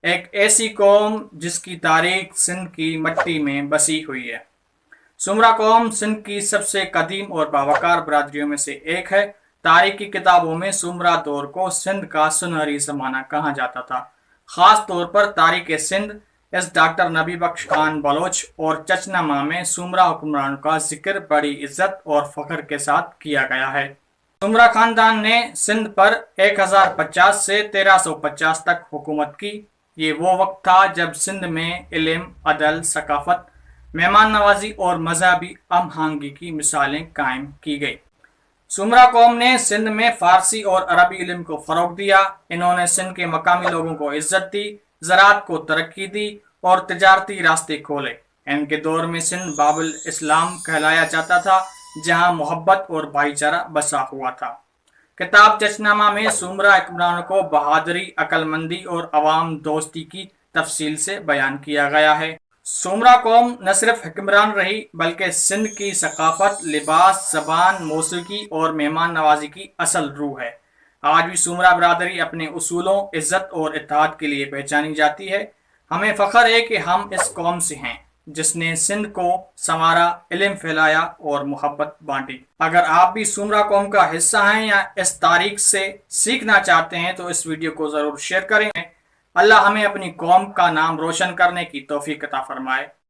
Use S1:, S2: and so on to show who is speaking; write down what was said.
S1: ایک ایسی قوم جس کی تاریخ سندھ کی مٹی میں بسی ہوئی ہے۔ سمرہ قوم سندھ کی سب سے قدیم اور باوقار برادریوں میں سے ایک ہے۔ تاریخی کتابوں میں سمرہ دور کو سندھ کا سنہری زمانہ کہا جاتا تھا۔ خاص طور پر تاریخ سندھ اس ڈاکٹر نبی بخش خان بلوچ اور چچنامہ میں سمرہ حکمرانوں کا ذکر بڑی عزت اور فخر کے ساتھ کیا گیا ہے۔ سمرہ خاندان نے سندھ پر 1050 سے 1350 تک حکومت کی۔ یہ وہ وقت تھا جب سندھ میں علم، عدل، ثقافت، مہمان نوازی اور مذہبی ہم آہنگی کی مثالیں قائم کی گئی۔ سمرہ قوم نے سندھ میں فارسی اور عربی علم کو فروغ دیا۔ انہوں نے سندھ کے مقامی لوگوں کو عزت دی، زراعت کو ترقی دی اور تجارتی راستے کھولے۔ ان کے دور میں سندھ باب الاسلام کہلایا جاتا تھا، جہاں محبت اور بھائی چارہ بسا ہوا تھا۔ کتاب چچنامہ میں سمرہ حکمرانوں کو بہادری، عقل مندی اور عوام دوستی کی تفصیل سے بیان کیا گیا ہے۔ سمرہ قوم نہ صرف حکمران رہی بلکہ سندھ کی ثقافت، لباس، زبان، موسیقی اور مہمان نوازی کی اصل روح ہے۔ آج بھی سمرہ برادری اپنے اصولوں، عزت اور اتحاد کے لیے پہچانی جاتی ہے۔ ہمیں فخر ہے کہ ہم اس قوم سے ہیں جس نے سندھ کو سنوارا، علم پھیلایا اور محبت بانٹی۔ اگر آپ بھی سمرہ قوم کا حصہ ہیں یا اس تاریخ سے سیکھنا چاہتے ہیں تو اس ویڈیو کو ضرور شیئر کریں۔ اللہ ہمیں اپنی قوم کا نام روشن کرنے کی توفیق عطا فرمائے۔